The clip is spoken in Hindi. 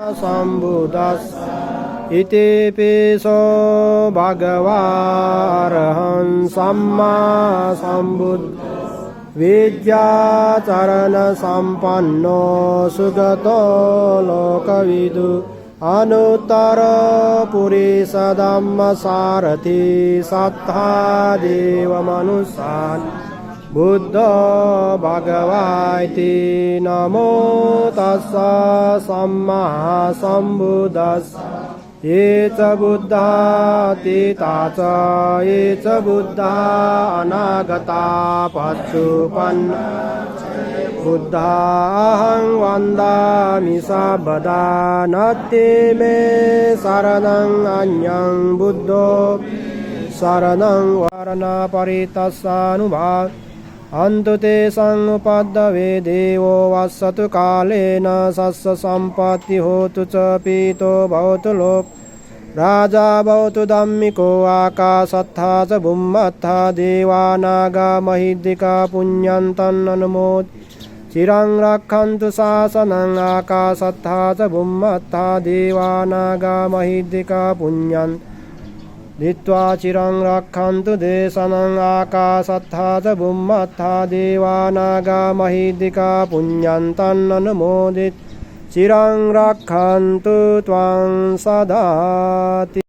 सम्बुद्धस्स इति पिसो भगवारहं सम्मा सम्बुद्ध विद्याचरण सम्पन्नो सुगतो लोकविदु अनुत्तर पुरुष धम्म सारथि सत्ता देव मनुष्यान् बुद्ध भगवाति नमो तस्स सम्मा सम्बुद्धस्स ये च बुद्धा तीता च ये च बुद्धा अनागता पच्छुपन्ना बुद्धाहं वन्दामि सर्वदा नत्ति मे शरणं अन्यं बुद्धो शरणं वर्णपरितस्सानुभाव अन्तु तेषां उपद्रवे देवो वसतु कालेन सस्य सम्पत्ति होतु च पीतो भवतु लोक राजा भवतु धम्मिको आकाशत्था च भूमत्था देवानागा महिद्दिका पुण्यन्तन्ननुमोद चिरं रक्षन्तु शासनं आकाशत्था च भूमत्था देवानागा महिद्दिका पुण्यन् धित्वा चिरं रक्षन्तु देशनं आकाशत्था च भूमत्था देवानागा महिद्दिका पुण्यन्तन्ननुमोदित चिरं रक्षन्तु त्वां सदाति।